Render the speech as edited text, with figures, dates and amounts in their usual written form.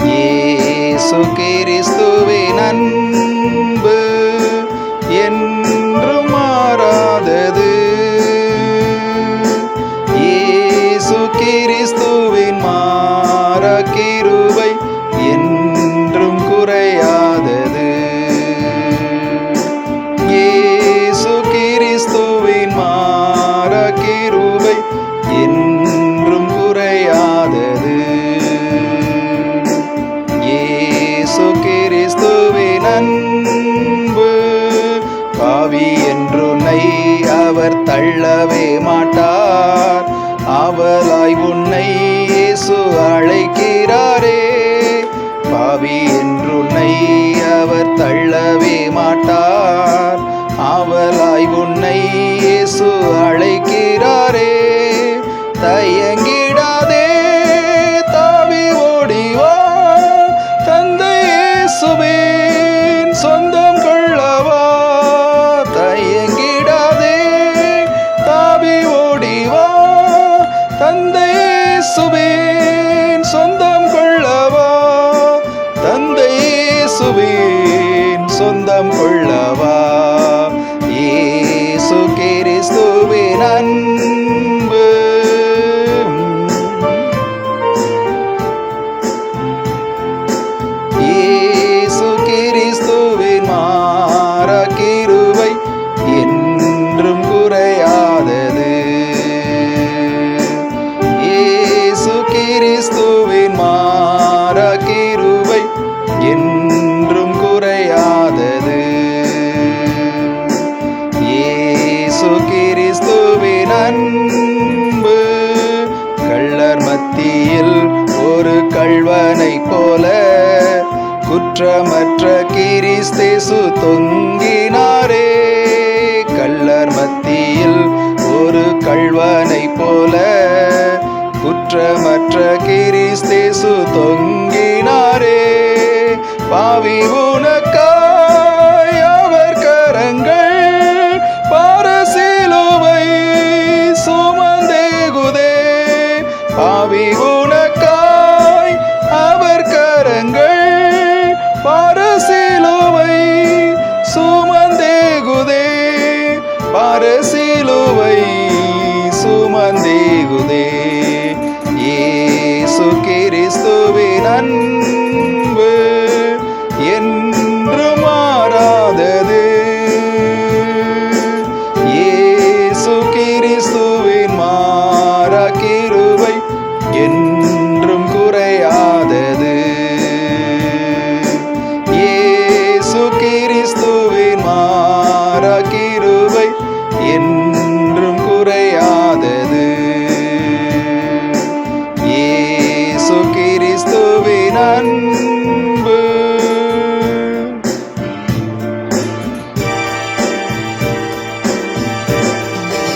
இயேசு கிறிஸ்துவின் அன்பு என்றும் மாறாதது. இயேசு கிறிஸ்துவின் மாறா கிருபை என்றும் குறையாதது. இயேசு கிறிஸ்துவின் மாறா கிருபை என்றும் குறையாதது. இயேசு கிறிஸ்துவின் அன்பு பாவி என்றுன்னை அவர் தள்ளவே மாட்டார். அவளாய் உன்னை இயேசு அழைக்கிறாரே. பாவி என்றுன்னை அவர் தள்ளவே மாட்டார். அவளாய் உன்னை இயேசு அழைக்கிறாரே. தயங்கிடாதே, தாவி ஓடிவா, தந்தை இயேசுவின் சொந்தம் கொள்ளவா. தயங்கிடாதே, தாவி ஓடிவா, தந்தை இயேசுவின் சொந்தம் கொள்ளவா. தந்தை இயேசுவின் சொந்தம் கொள்ளவா. இயேசு கிறிஸ்துவின் அன்பு இயேசு கிறிஸ்துவின் மாறா கிருபை என்றும் குறையாதது. இயேசு கிறிஸ்துவின் மாறா கிருபை என்றும் குறையாதது. இயேசு கிறிஸ்துவின் அன்பு கள்ளர் மத்தியில் ஒரு கள்வனைப் போல குற்றமற்ற கிறிஸ்தேசு தொங்கினாரே. கள்ளர் மத்தியில் ஒரு கள்வனைப் போல குற்றமற்ற கிறிஸ்தேசு தொங்கினாரே. பாவி உனக்காய் அவர் கரங்கள் பாரசிலுவை சுமந்தேகுதே. பாவி உனக்காய் அவர் கரங்கள் பாரசிலுவை சுமந்தேகுதே. பாரசிலுவை சுமந்தேகுதே. இயேசு கிறிஸ்துவின்